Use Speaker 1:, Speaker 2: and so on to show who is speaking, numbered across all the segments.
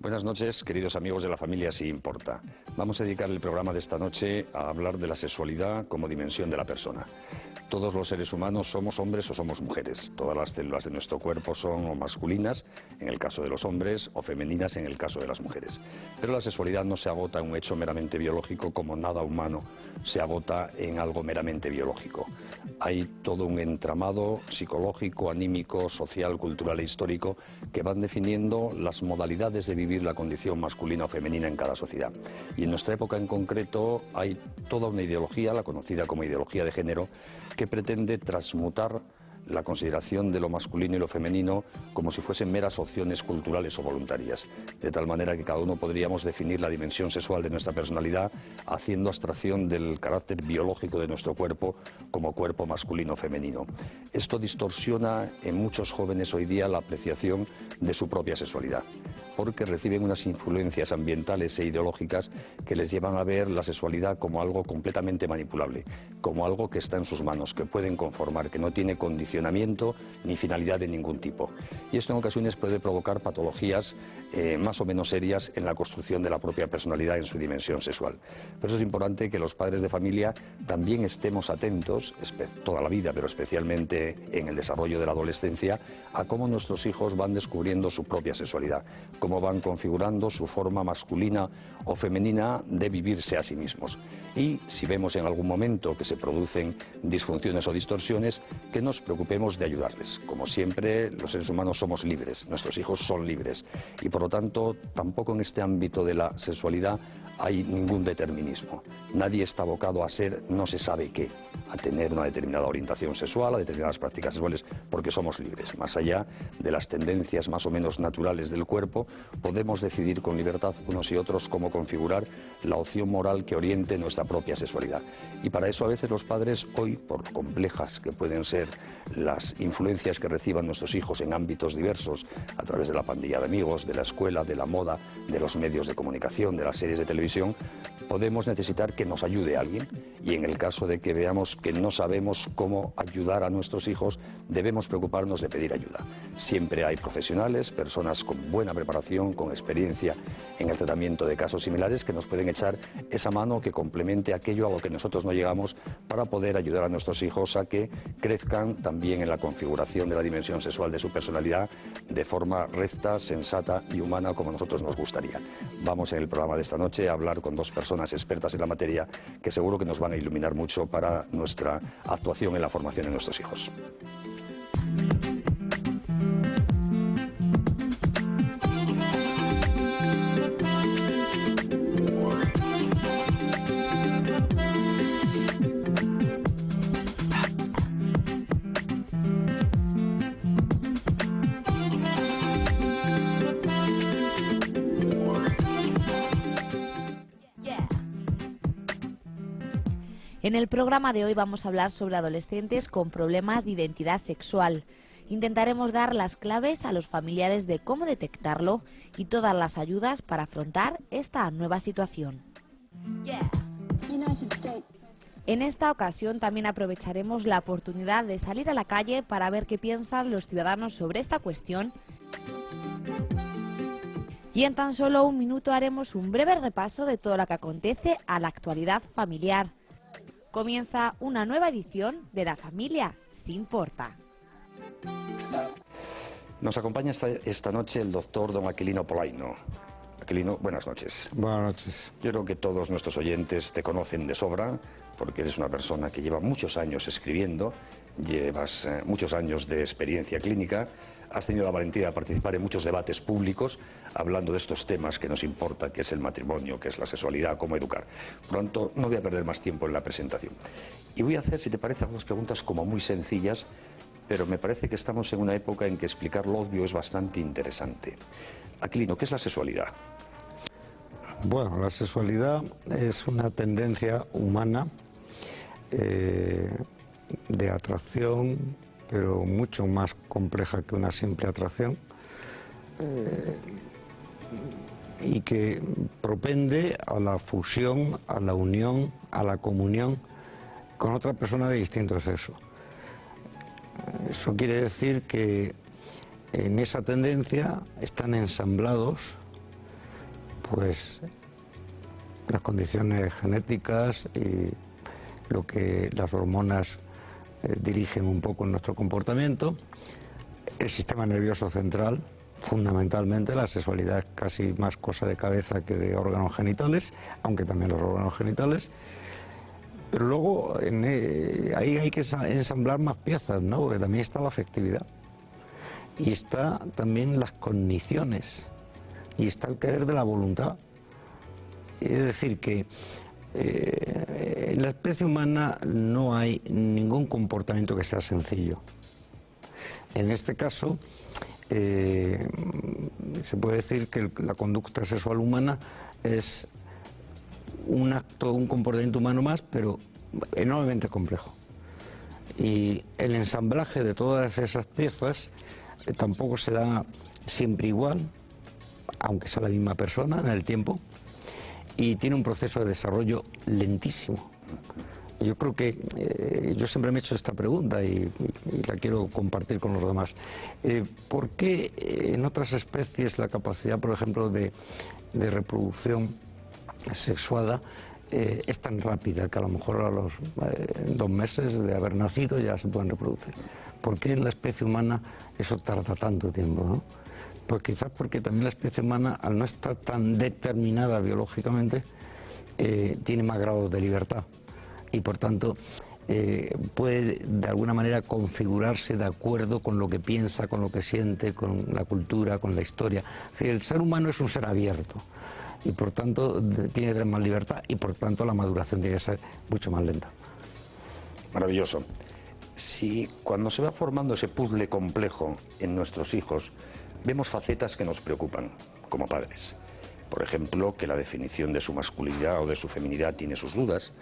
Speaker 1: Buenas noches, queridos amigos de la familia Si Importa. Vamos a dedicar el programa de esta noche a hablar de la sexualidad como dimensión de la persona. Todos los seres humanos somos hombres o somos mujeres. Todas las células de nuestro cuerpo son o masculinas, en el caso de los hombres, o femeninas, en el caso de las mujeres. Pero la sexualidad no se agota en un hecho meramente biológico, como nada humano se agota en algo meramente biológico. Hay todo un entramado psicológico, anímico, social, cultural e histórico que van definiendo las modalidades de vivir la condición masculina o femenina en cada sociedad. Y en nuestra época en concreto hay toda una ideología, la conocida como ideología de género, que pretende transmutar la consideración de lo masculino y lo femenino como si fuesen meras opciones culturales o voluntarias, de tal manera que cada uno podríamos definir la dimensión sexual de nuestra personalidad haciendo abstracción del carácter biológico de nuestro cuerpo como cuerpo masculino o femenino. Esto distorsiona en muchos jóvenes hoy día la apreciación de su propia sexualidad, porque reciben unas influencias ambientales e ideológicas que les llevan a ver la sexualidad como algo completamente manipulable, como algo que está en sus manos, que pueden conformar, que no tiene condicionamiento ni finalidad de ningún tipo. Y esto en ocasiones puede provocar patologías más o menos serias en la construcción de la propia personalidad en su dimensión sexual. Por eso es importante que los padres de familia también estemos atentos, toda la vida, pero especialmente en el desarrollo de la adolescencia, a cómo nuestros hijos van descubriendo su propia sexualidad, cómo van configurando su forma masculina o femenina de vivirse a sí mismos. Y si vemos en algún momento que se producen disfunciones o distorsiones, que nos preocupemos de ayudarles. Como siempre, los seres humanos somos libres, nuestros hijos son libres y por lo tanto tampoco en este ámbito de la sexualidad hay ningún determinismo. Nadie está abocado a ser no se sabe qué, a tener una determinada orientación sexual, a determinadas prácticas sexuales, porque somos libres. Más allá de las tendencias más o menos naturales del cuerpo, podemos decidir con libertad unos y otros cómo configurar la opción moral que oriente nuestra propia sexualidad. Y para eso a veces los padres hoy, por complejas que pueden ser las influencias que reciban nuestros hijos en ámbitos diversos, a través de la pandilla de amigos, de la escuela, de la moda, de los medios de comunicación, de las series de televisión, podemos necesitar que nos ayude alguien. Y en el caso de que veamos que no sabemos cómo ayudar a nuestros hijos, debemos preocuparnos de pedir ayuda. Siempre hay profesionales, personas con buena preparación, con experiencia en el tratamiento de casos similares, que nos pueden echar esa mano que complemente aquello a lo que nosotros no llegamos, para poder ayudar a nuestros hijos a que crezcan también en la configuración de la dimensión sexual de su personalidad de forma recta, sensata y humana, como a nosotros nos gustaría. Vamos en el programa de esta noche a hablar con dos personas expertas en la materia que seguro que nos van a iluminar mucho para nuestra actuación en la formación de nuestros hijos.
Speaker 2: En el programa de hoy vamos a hablar sobre adolescentes con problemas de identidad sexual. Intentaremos dar las claves a los familiares de cómo detectarlo y todas las ayudas para afrontar esta nueva situación. En esta ocasión también aprovecharemos la oportunidad de salir a la calle para ver qué piensan los ciudadanos sobre esta cuestión. Y en tan solo un minuto haremos un breve repaso de todo lo que acontece a la actualidad familiar. Comienza una nueva edición de La Familia Si Importa.
Speaker 1: Nos acompaña esta noche el doctor don Aquilino Polaino. Aquilino, buenas noches.
Speaker 3: Buenas noches.
Speaker 1: Yo creo que todos nuestros oyentes te conocen de sobra, porque eres una persona que lleva muchos años escribiendo, llevas muchos años de experiencia clínica, has tenido la valentía de participar en muchos debates públicos hablando de estos temas que nos importa, que es el matrimonio, que es la sexualidad, cómo educar. Por lo tanto, no voy a perder más tiempo en la presentación. Y voy a hacer, si te parece, algunas preguntas como muy sencillas, pero me parece que estamos en una época en que explicar lo obvio es bastante interesante. Aquilino, ¿qué es la sexualidad?
Speaker 3: Bueno, la sexualidad es una tendencia humana de atracción, pero mucho más compleja que una simple atracción, y que propende a la fusión, a la unión, a la comunión con otra persona de distinto sexo. Eso quiere decir que en esa tendencia están ensamblados pues las condiciones genéticas y lo que las hormonas dirigen un poco en nuestro comportamiento, el sistema nervioso central, fundamentalmente. La sexualidad es casi más cosa de cabeza que de órganos genitales, aunque también los órganos genitales. Pero luego ahí hay que ensamblar más piezas, ¿no? Porque también está la afectividad. Y está también las cogniciones. Y está el querer de la voluntad. Es decir, que en la especie humana no hay ningún comportamiento que sea sencillo. En este caso, se puede decir que la conducta sexual humana es un acto, un comportamiento humano más, pero enormemente complejo. Y el ensamblaje de todas esas piezas tampoco se da siempre igual, aunque sea la misma persona en el tiempo, y tiene un proceso de desarrollo lentísimo. Yo creo que yo siempre me he hecho esta pregunta y la quiero compartir con los demás. ¿Por qué en otras especies la capacidad, por ejemplo, de reproducción sexuada es tan rápida que a lo mejor a los 2 meses de haber nacido ya se pueden reproducir? ¿Por qué en la especie humana eso tarda tanto tiempo, no? Pues quizás porque también la especie humana, al no estar tan determinada biológicamente, tiene más grados de libertad. Y por tanto puede de alguna manera configurarse de acuerdo con lo que piensa, con lo que siente, con la cultura, con la historia. Es decir, el ser humano es un ser abierto y por tanto tiene que tener más libertad y por tanto la maduración tiene que ser mucho más lenta.
Speaker 1: Maravilloso. Si cuando se va formando ese puzzle complejo en nuestros hijos, vemos facetas que nos preocupan como padres. Por ejemplo, que la definición de su masculinidad o de su feminidad tiene sus dudas,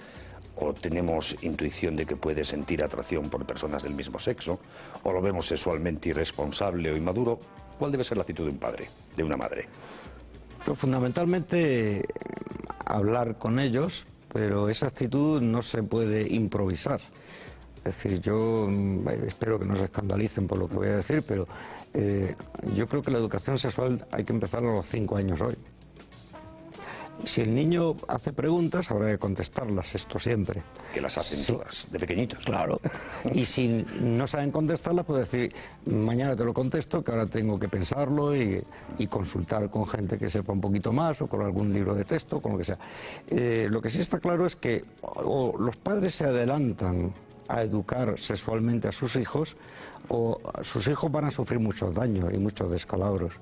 Speaker 1: o tenemos intuición de que puede sentir atracción por personas del mismo sexo, o lo vemos sexualmente irresponsable o inmaduro. ¿Cuál debe ser la actitud de un padre, de una madre?
Speaker 3: Pero fundamentalmente hablar con ellos, pero esa actitud no se puede improvisar. Es decir, yo espero que no se escandalicen por lo que voy a decir, pero yo creo que la educación sexual hay que empezar a los 5 años hoy. Si el niño hace preguntas, habrá que contestarlas, esto siempre.
Speaker 1: Que las hacen
Speaker 3: Sí.
Speaker 1: todas, de pequeñitos.
Speaker 3: Claro. Y si no saben contestarlas, pues decir, mañana te lo contesto, que ahora tengo que pensarlo y consultar con gente que sepa un poquito más, o con algún libro de texto, con lo que sea. Lo que sí está claro es que o los padres se adelantan a educar sexualmente a sus hijos, o sus hijos van a sufrir muchos daños y muchos descalabros.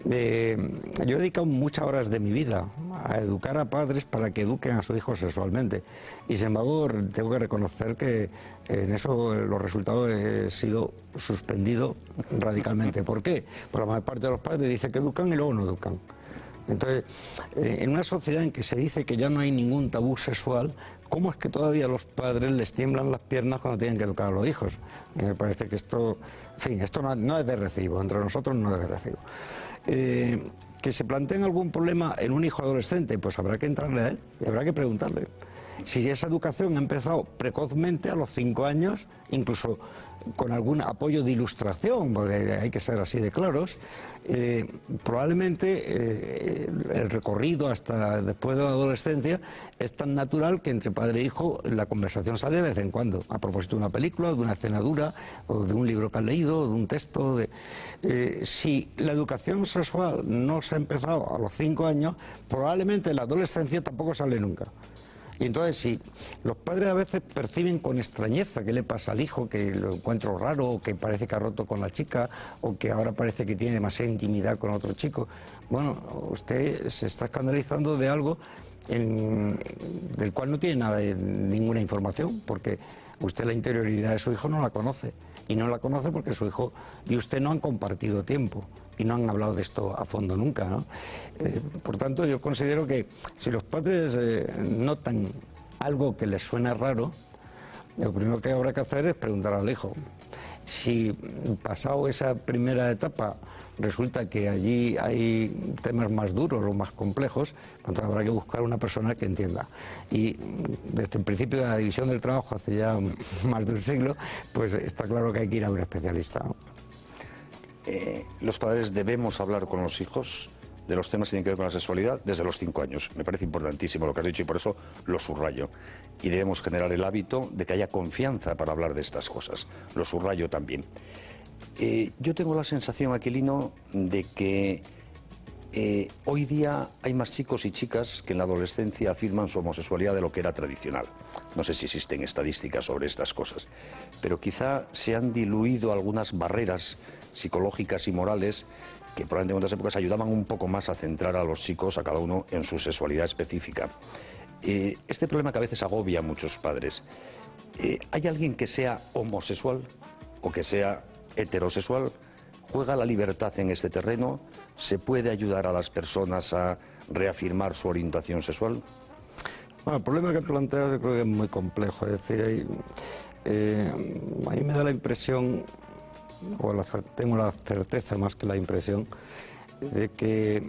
Speaker 3: Yo he dedicado muchas horas de mi vida a educar a padres para que eduquen a sus hijos sexualmente, y sin embargo tengo que reconocer que en eso los resultados he sido suspendido radicalmente. ¿Por qué? Porque la mayor parte de los padres dice que educan y luego no educan. Entonces, en una sociedad en que se dice que ya no hay ningún tabú sexual, ¿cómo es que todavía a los padres les tiemblan las piernas cuando tienen que educar a los hijos? Me parece que esto, en fin, esto no es de recibo, entre nosotros no es de recibo. Que se planteen algún problema en un hijo adolescente, pues habrá que entrarle a él y habrá que preguntarle. Si esa educación ha empezado precozmente, a los 5 años, incluso con algún apoyo de ilustración, porque hay que ser así de claros, probablemente el recorrido hasta después de la adolescencia es tan natural que entre padre e hijo la conversación sale de vez en cuando, a propósito de una película, de una escena dura, o de un libro que han leído, o de un texto. Si la educación sexual no se ha empezado a los 5 años, probablemente en la adolescencia tampoco sale nunca. Y entonces, si los padres a veces perciben con extrañeza qué le pasa al hijo, que lo encuentro raro, o que parece que ha roto con la chica, o que ahora parece que tiene demasiada intimidad con otro chico, bueno, usted se está escandalizando de algo del cual no tiene ninguna información, porque usted la interioridad de su hijo no la conoce, y no la conoce porque su hijo y usted no han compartido tiempo y no han hablado de esto a fondo nunca, ¿no? Por tanto, yo considero que si los padres notan algo que les suena raro, lo primero que habrá que hacer es preguntar al hijo. Si pasado esa primera etapa resulta que allí hay temas más duros o más complejos, entonces habrá que buscar una persona que entienda. Y desde el principio de la división del trabajo, hace ya más de un siglo, pues está claro que hay que ir a un especialista, ¿no?
Speaker 1: Los padres debemos hablar con los hijos de los temas que tienen que ver con la sexualidad desde los 5 años. Me parece importantísimo lo que has dicho y por eso lo subrayo. Y debemos generar el hábito de que haya confianza para hablar de estas cosas. Lo subrayo también. Yo tengo la sensación, Aquilino, de que hoy día hay más chicos y chicas que en la adolescencia afirman su homosexualidad de lo que era tradicional. No sé si existen estadísticas sobre estas cosas, pero quizá se han diluido algunas barreras psicológicas y morales que probablemente en otras épocas ayudaban un poco más a centrar a los chicos, a cada uno, en su sexualidad específica. Este problema que a veces agobia a muchos padres. ¿Hay alguien que sea homosexual o que sea heterosexual? ¿Juega la libertad en este terreno? ¿Se puede ayudar a las personas a reafirmar su orientación sexual?
Speaker 3: Bueno, el problema que planteas yo creo que es muy complejo. Es decir, a mí me da la impresión, tengo la certeza más que la impresión, de que